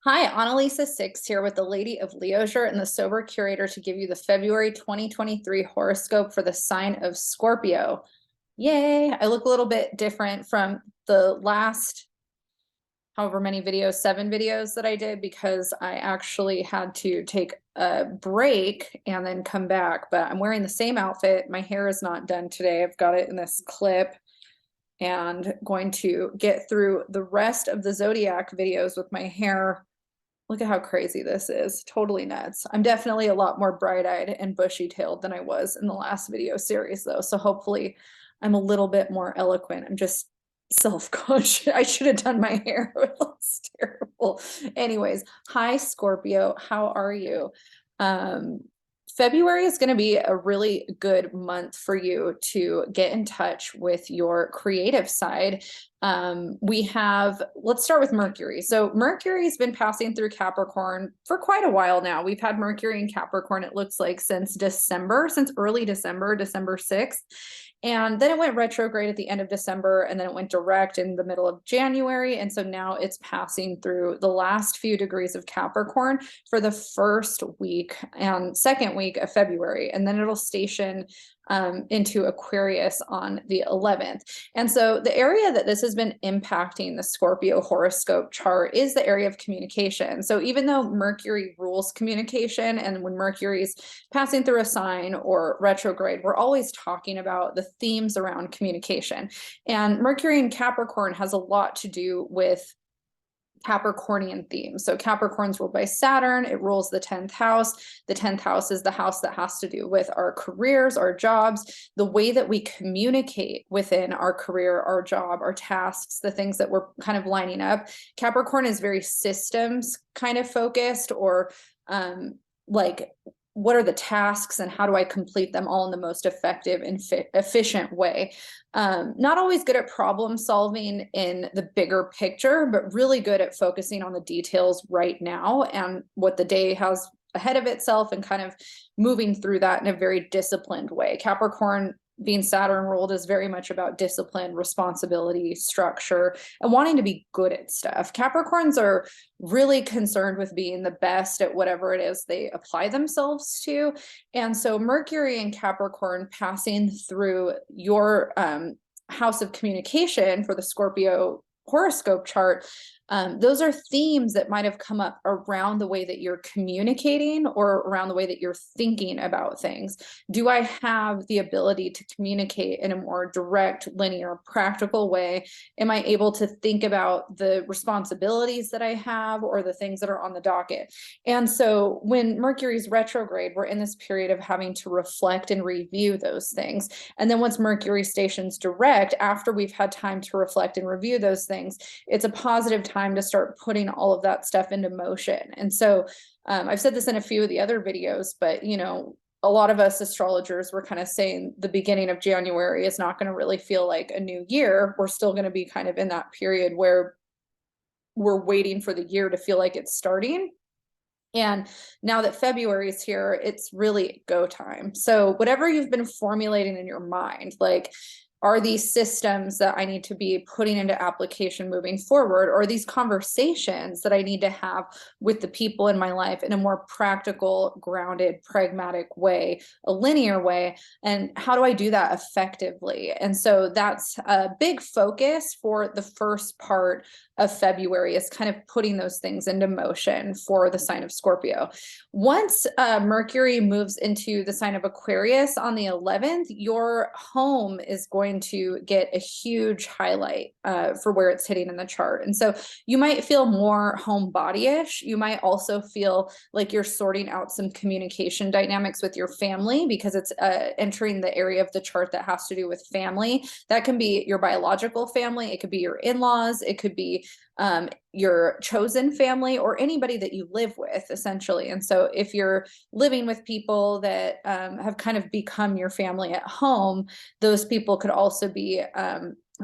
Hi, Annalisa Six here with the Lady of Leisure and the Sober Curator to give you the February 2023 horoscope for the sign of Scorpio. Yay! I look a little bit different from the last however many videos, 7 videos that I did, because I actually had to take a break and then come back. But I'm wearing the same outfit. My hair is not done today. I've got it in this clip and going to get through the rest of the Zodiac videos with my hair. Look at how crazy this is. Totally nuts. I'm definitely a lot more bright-eyed and bushy-tailed than I was in the last video series, though. So hopefully I'm a little bit more eloquent. I'm just self-conscious. I should have done my hair. It's terrible. Anyways, hi, Scorpio. How are you? February is going to be a really good month for you to get in touch with your creative side. Let's start with Mercury. So Mercury's been passing through Capricorn for quite a while now. We've had Mercury in Capricorn, it looks like, since early December, December 6th. And then it went retrograde at the end of December, and then it went direct in the middle of January. And so now it's passing through the last few degrees of Capricorn for the first week and second week of February. And then it'll station into Aquarius on the 11th. And so the area that this has been impacting the Scorpio horoscope chart is the area of communication. So even though Mercury rules communication, and when Mercury's passing through a sign or retrograde, we're always talking about the themes around communication. And Mercury in Capricorn has a lot to do with Capricornian theme. So Capricorn's ruled by Saturn. It rules the 10th house. The 10th house is the house that has to do with our careers, our jobs, the way that we communicate within our career, our job, our tasks, the things that we're kind of lining up. Capricorn is very systems kind of focused, or like, what are the tasks and how do I complete them all in the most effective and efficient way? Not always good at problem solving in the bigger picture, but really good at focusing on the details right now and what the day has ahead of itself, and kind of moving through that in a very disciplined way. Capricorn, being Saturn ruled, is very much about discipline, responsibility, structure, and wanting to be good at stuff. Capricorns are really concerned with being the best at whatever it is they apply themselves to. And so Mercury in Capricorn passing through your house of communication for the Scorpio horoscope chart, those are themes that might have come up around the way that you're communicating or around the way that you're thinking about things. Do I have the ability to communicate in a more direct, linear, practical way? Am I able to think about the responsibilities that I have or the things that are on the docket? And so when Mercury's retrograde, we're in this period of having to reflect and review those things. And then once Mercury stations direct, after we've had time to reflect and review those things, it's a positive time to start putting all of that stuff into motion. And so I've said this in a few of the other videos, but a lot of us astrologers were kind of saying the beginning of January is not going to really feel like a new year. We're still going to be kind of in that period where we're waiting for the year to feel like it's starting. And now that February is here, it's really go time. So whatever you've been formulating in your mind, like, are these systems that I need to be putting into application moving forward, or these conversations that I need to have with the people in my life in a more practical, grounded, pragmatic way, a linear way? And how do I do that effectively? And so that's a big focus for the first part of February, is kind of putting those things into motion for the sign of Scorpio. Once Mercury moves into the sign of Aquarius on the 11th, your home is going to get a huge highlight for where it's hitting in the chart. And so you might feel more homebody-ish. You might also feel like you're sorting out some communication dynamics with your family, because it's entering the area of the chart that has to do with family. That can be your biological family. It could be your in-laws. It could be your chosen family, or anybody that you live with, essentially. And so if you're living with people that have kind of become your family at home, those people could also be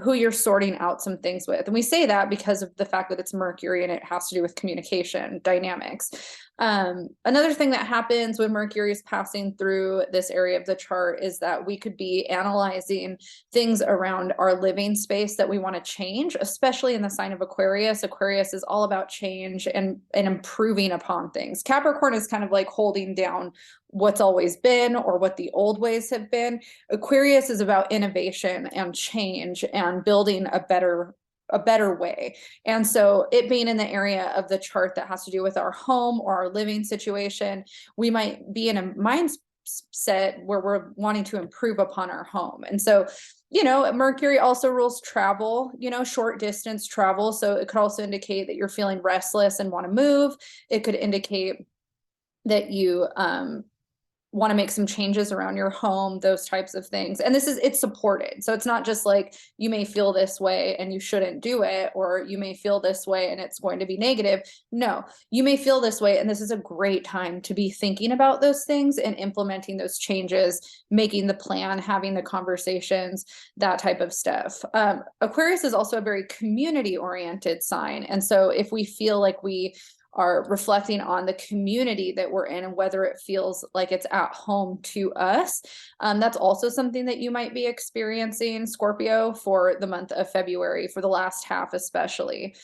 who you're sorting out some things with. And we say that because of the fact that it's Mercury and it has to do with communication dynamics. Another thing that happens when Mercury is passing through this area of the chart is that we could be analyzing things around our living space that we want to change, especially in the sign of Aquarius. Aquarius is all about change and improving upon things. Capricorn is kind of like holding down what's always been or what the old ways have been. Aquarius is about innovation and change and building a better way. And so it being in the area of the chart that has to do with our home or our living situation, we might be in a mindset where we're wanting to improve upon our home. And so, you know, Mercury also rules travel, you know, short distance travel. So it could also indicate that you're feeling restless and want to move. It could indicate that you want to make some changes around your home, those types of things. And it's supported. So it's not just like you may feel this way and you shouldn't do it, or you may feel this way and it's going to be negative. No, you may feel this way. And this is a great time to be thinking about those things and implementing those changes, making the plan, having the conversations, that type of stuff. Aquarius is also a very community oriented sign. And so if we feel like we are reflecting on the community that we're in and whether it feels like it's at home to us. That's also something that you might be experiencing, Scorpio, for the month of February, for the last half especially.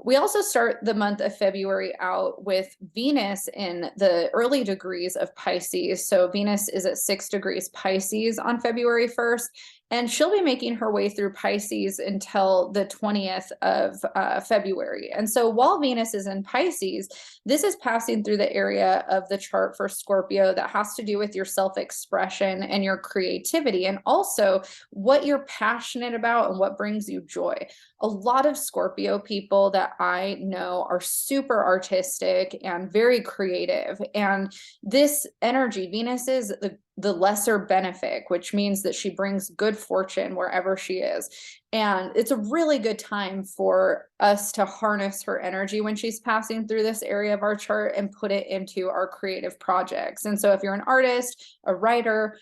We also start the month of February out with Venus in the early degrees of Pisces. So Venus is at 6 degrees Pisces on February 1st, and she'll be making her way through Pisces until the 20th of February. And so while Venus is in Pisces, this is passing through the area of the chart for Scorpio that has to do with your self-expression and your creativity, and also what you're passionate about and what brings you joy. A lot of Scorpio people that I know are super artistic and very creative. And this energy, Venus is the lesser benefic, which means that she brings good fortune wherever she is. And it's a really good time for us to harness her energy when she's passing through this area of our chart and put it into our creative projects. And so if you're an artist, a writer,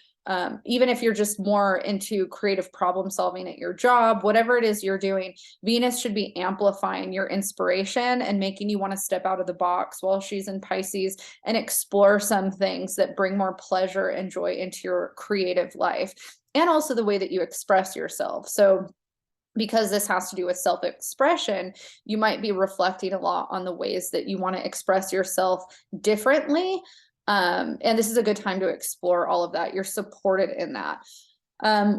even if you're just more into creative problem solving at your job, whatever it is you're doing, Venus should be amplifying your inspiration and making you want to step out of the box while she's in Pisces and explore some things that bring more pleasure and joy into your creative life, and also the way that you express yourself. So because this has to do with self-expression, you might be reflecting a lot on the ways that you want to express yourself differently. And this is a good time to explore all of that. You're supported in that.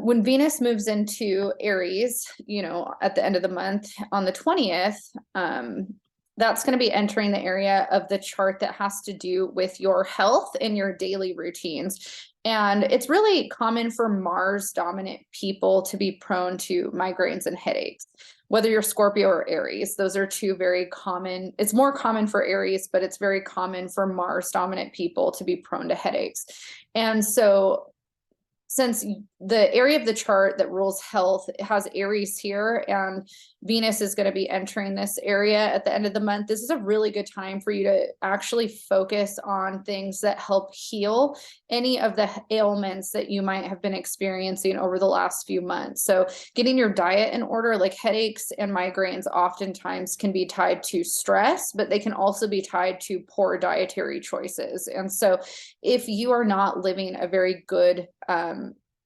When Venus moves into Aries, you know, at the end of the month on the 20th, that's going to be entering the area of the chart that has to do with your health and your daily routines. And it's really common for Mars dominant people to be prone to migraines and headaches. Whether you're Scorpio or Aries, those are two very common. It's more common for Aries, but it's very common for Mars dominant people to be prone to headaches. And so since the area of the chart that rules health has Aries here, and Venus is going to be entering this area at the end of the month, this is a really good time for you to actually focus on things that help heal any of the ailments that you might have been experiencing over the last few months. So getting your diet in order, like headaches and migraines oftentimes can be tied to stress, but they can also be tied to poor dietary choices. And so if you are not living a very good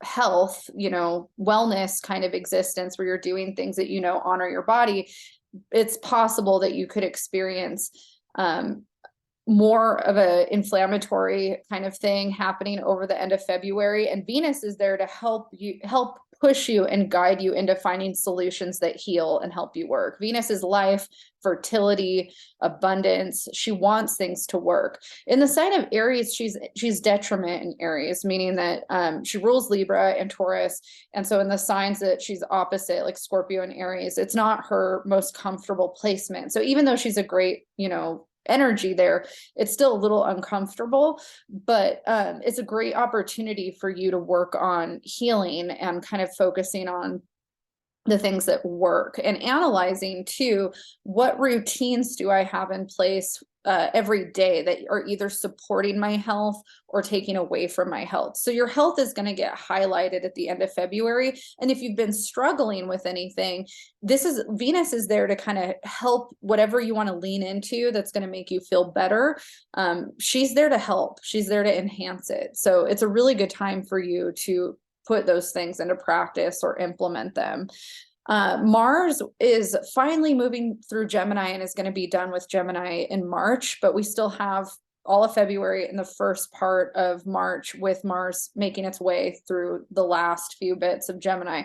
health, you know, wellness kind of existence where you're doing things that, you know, honor your body, it's possible that you could experience more of a inflammatory kind of thing happening over the end of February. And Venus is there to help push you and guide you into finding solutions that heal and help you work. Venus is life, fertility, abundance. She wants things to work. In the sign of Aries, she's detriment in Aries, meaning that she rules Libra and Taurus. And so in the signs that she's opposite, like Scorpio and Aries, it's not her most comfortable placement. So even though she's a great, you know, energy there, it's still a little uncomfortable, but it's a great opportunity for you to work on healing and kind of focusing on the things that work and analyzing too, what routines do I have in place every day that are either supporting my health or taking away from my health. So your health is going to get highlighted at the end of February. And if you've been struggling with anything, Venus is there to kind of help whatever you want to lean into that's going to make you feel better. She's there to help. She's there to enhance it. So it's a really good time for you to put those things into practice or implement them. Mars is finally moving through Gemini and is going to be done with Gemini in March, but we still have all of February and the first part of March with Mars making its way through the last few bits of Gemini.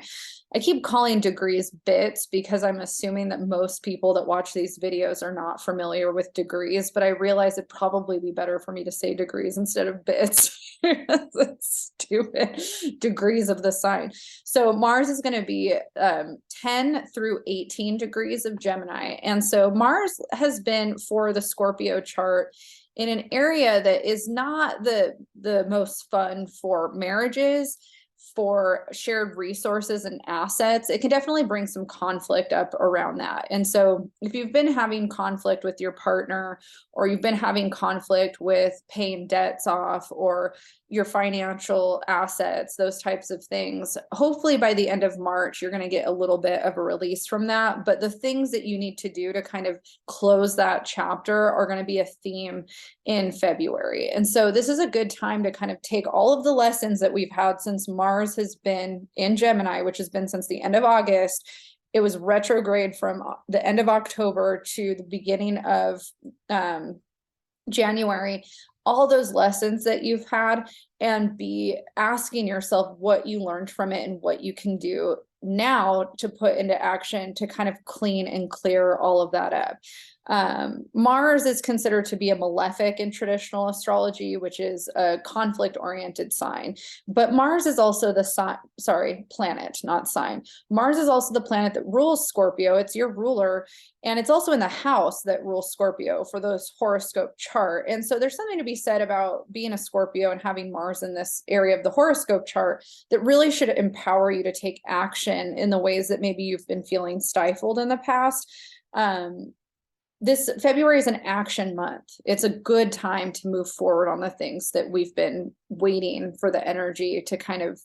I keep calling degrees bits because I'm assuming that most people that watch these videos are not familiar with degrees, but I realize it'd probably be better for me to say degrees instead of bits. That's stupid. Degrees of the sign. So Mars is going to be 10 through 18 degrees of Gemini. And so Mars has been for the Scorpio chart in an area that is not the most fun for marriages, for shared resources and assets. It can definitely bring some conflict up around that. And so if you've been having conflict with your partner, or you've been having conflict with paying debts off, or your financial assets, those types of things, hopefully by the end of March, you're going to get a little bit of a release from that. But the things that you need to do to kind of close that chapter are going to be a theme in February. And so this is a good time to kind of take all of the lessons that we've had since Mars has been in Gemini, which has been since the end of August. It was retrograde from the end of October to the beginning of January. All those lessons that you've had, and be asking yourself what you learned from it and what you can do now to put into action to kind of clean and clear all of that up. Mars is considered to be a malefic in traditional astrology, which is a conflict-oriented sign. But Mars is also the planet, not sign. Mars is also the planet that rules Scorpio. It's your ruler, and it's also in the house that rules Scorpio for those horoscope chart. And so there's something to be said about being a Scorpio and having Mars in this area of the horoscope chart that really should empower you to take action in the ways that maybe you've been feeling stifled in the past. This February is an action month. It's a good time to move forward on the things that we've been waiting for the energy to kind of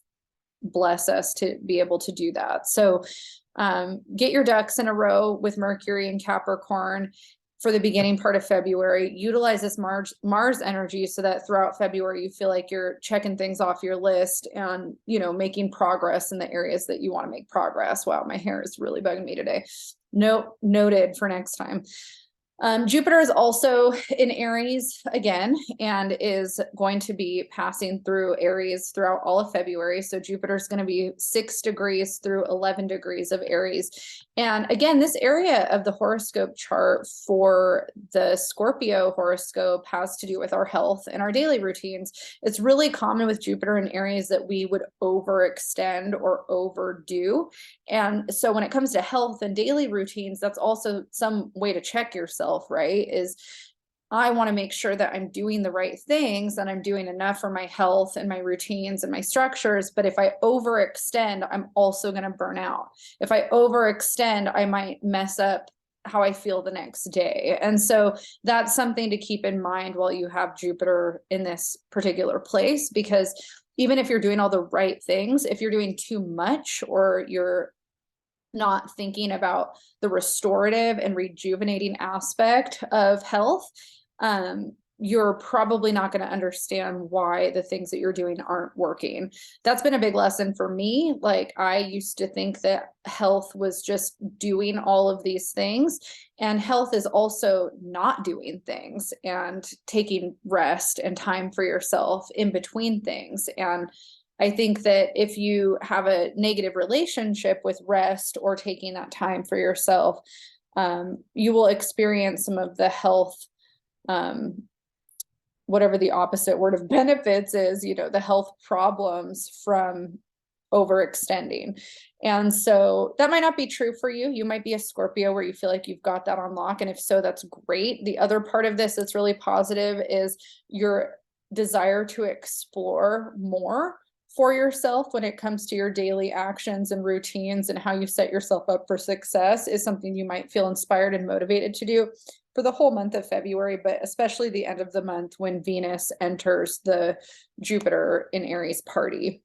bless us to be able to do that. So get your ducks in a row with Mercury and Capricorn for the beginning part of February. Utilize this Mars energy so that throughout February you feel like you're checking things off your list and, you know, making progress in the areas that you want to make progress. Wow, my hair is really bugging me today. Noted for next time. Jupiter is also in Aries again, and is going to be passing through Aries throughout all of February. So Jupiter is going to be 6 degrees through 11 degrees of Aries. And again, this area of the horoscope chart for the Scorpio horoscope has to do with our health and our daily routines. It's really common with Jupiter in Aries that we would overextend or overdo. And so when it comes to health and daily routines, that's also some way to check yourself, right? Is I want to make sure that I'm doing the right things and I'm doing enough for my health and my routines and my structures. But if I overextend, I'm also going to burn out. If I overextend, I might mess up how I feel the next day. And so that's something to keep in mind while you have Jupiter in this particular place, because even if you're doing all the right things, if you're doing too much or you're not thinking about the restorative and rejuvenating aspect of health, you're probably not going to understand why the things that you're doing aren't working. That's been a big lesson for me. Like, I used to think that health was just doing all of these things, and health is also not doing things and taking rest and time for yourself in between things. And I think that if you have a negative relationship with rest or taking that time for yourself, you will experience some of the health, whatever the opposite word of benefits is, you know, the health problems from overextending. And so that might not be true for you. You might be a Scorpio where you feel like you've got that on lock. And if so, that's great. The other part of this that's really positive is your desire to explore more for yourself when it comes to your daily actions and routines and how you set yourself up for success is something you might feel inspired and motivated to do. for the whole month of February, but especially the end of the month when Venus enters the Jupiter in Aries party.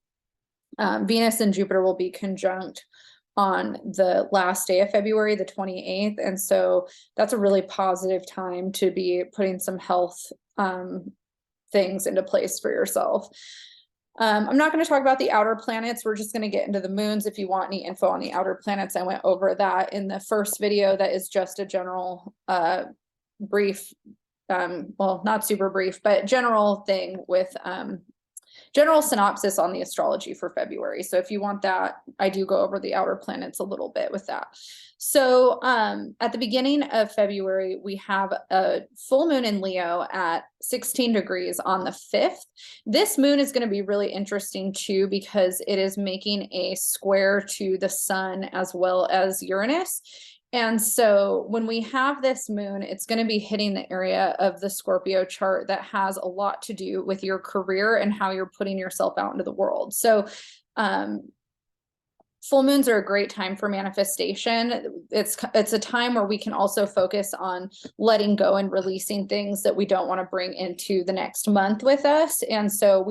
Venus and Jupiter will be conjunct on the last day of February, the 28th. And so that's a really positive time to be putting some health things into place for yourself. I'm not going to talk about the outer planets. We're just going to get into the moons. If you want any info on the outer planets, I went over that in the first video. That is just a general brief, well, not super brief, but general thing with general synopsis on the astrology for February. So if you want that, I do go over the outer planets a little bit with that. So at the beginning of February, we have a full moon in Leo at 16 degrees on the 5th. This moon is going to be really interesting too, because it is making a square to the sun as well as Uranus. And so when we have this moon, it's going to be hitting the area of the Scorpio chart that has a lot to do with your career and how you're putting yourself out into the world. So full moons are a great time for manifestation. It's a time where we can also focus on letting go and releasing things that we don't want to bring into the next month with us. And so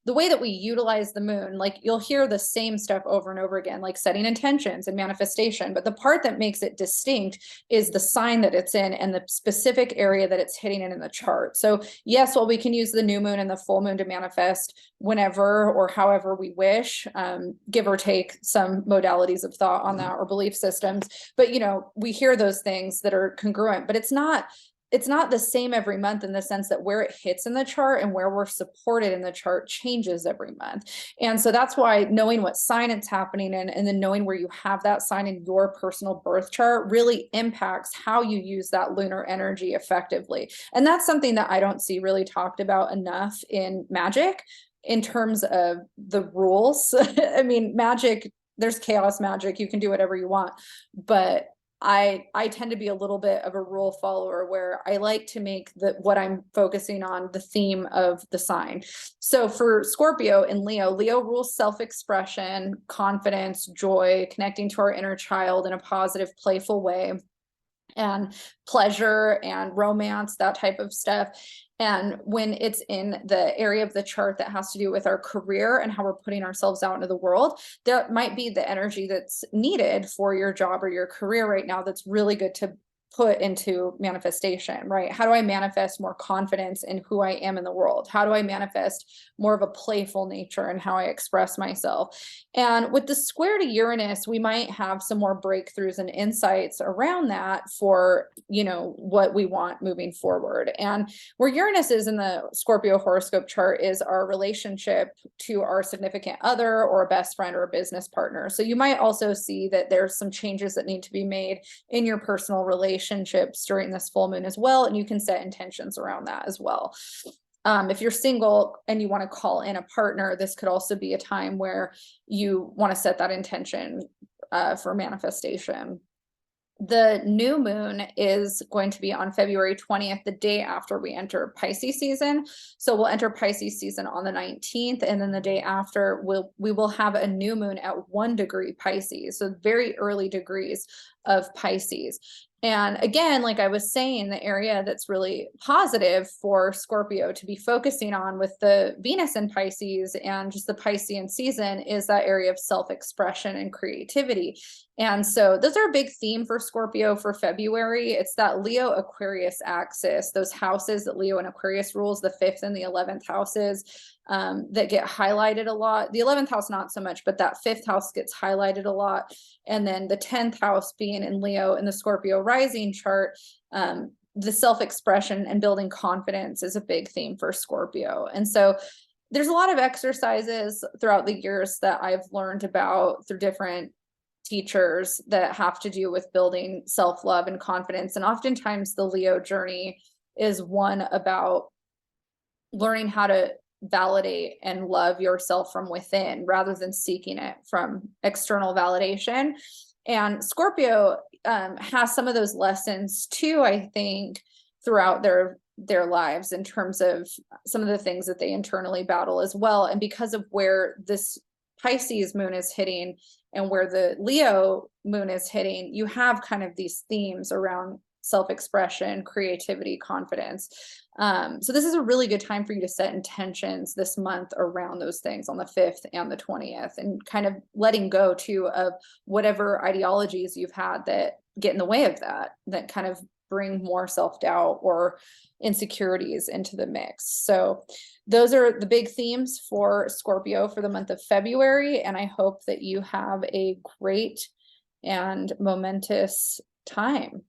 the way that we utilize the moon, like you'll hear the same stuff over and over again, like setting intentions and manifestation. But the part that makes it distinct is the sign that it's in and the specific area that it's hitting in the chart. So yes, while we can use the new moon and the full moon to manifest whenever or however we wish, give or take some modalities of thought on that or belief systems, but we hear those things that are congruent, but it's not the same every month, in the sense that where it hits in the chart and where we're supported in the chart changes every month. And so that's why knowing what sign it's happening in, and then knowing where you have that sign in your personal birth chart, really impacts how you use that lunar energy effectively. And that's something that I don't see really talked about enough in magic in terms of the rules. I mean, magic, there's chaos magic, you can do whatever you want, but I tend to be a little bit of a rule follower, where I like to make what I'm focusing on the theme of the sign. So for Scorpio and Leo rules self-expression, confidence, joy, connecting to our inner child in a positive, playful way, and pleasure and romance, that type of stuff. And when it's in the area of the chart that has to do with our career and how we're putting ourselves out into the world, that might be the energy that's needed for your job or your career right now. That's really good to put into manifestation, right? How do I manifest more confidence in who I am in the world? How do I manifest more of a playful nature in how I express myself? And with the square to Uranus, we might have some more breakthroughs and insights around that for, what we want moving forward. And where Uranus is in the Scorpio horoscope chart is our relationship to our significant other or a best friend or a business partner. So you might also see that there's some changes that need to be made in your personal relationships during this full moon as well. And you can set intentions around that as well. If you're single and you want to call in a partner, this could also be a time where you want to set that intention for manifestation. The new moon is going to be on February 20th, the day after we enter Pisces season. So we'll enter Pisces season on the 19th, and then the day after we will have a new moon at 1 degree Pisces. So very early degrees of Pisces. And again, like I was saying, the area that's really positive for Scorpio to be focusing on with the Venus in Pisces and just the Piscean season is that area of self-expression and creativity. And so those are a big theme for Scorpio for February. It's that Leo Aquarius axis, those houses that Leo and Aquarius rules, the 5th and the 11th houses, that get highlighted a lot. The 11th house, not so much, but that 5th house gets highlighted a lot. And then the 10th house being in Leo in the Scorpio rising chart, the self-expression and building confidence is a big theme for Scorpio. And so there's a lot of exercises throughout the years that I've learned about through different teachers that have to do with building self-love and confidence. And oftentimes the Leo journey is one about learning how to validate and love yourself from within rather than seeking it from external validation. And Scorpio has some of those lessons too, I think, throughout their lives in terms of some of the things that they internally battle as well. And because of where this Pisces moon is hitting and where the Leo moon is hitting, you have kind of these themes around self-expression, creativity, confidence. So this is a really good time for you to set intentions this month around those things on the 5th and the 20th, and kind of letting go too of whatever ideologies you've had that get in the way of that kind of bring more self-doubt or insecurities into the mix. So those are the big themes for Scorpio for the month of February. And I hope that you have a great and momentous time.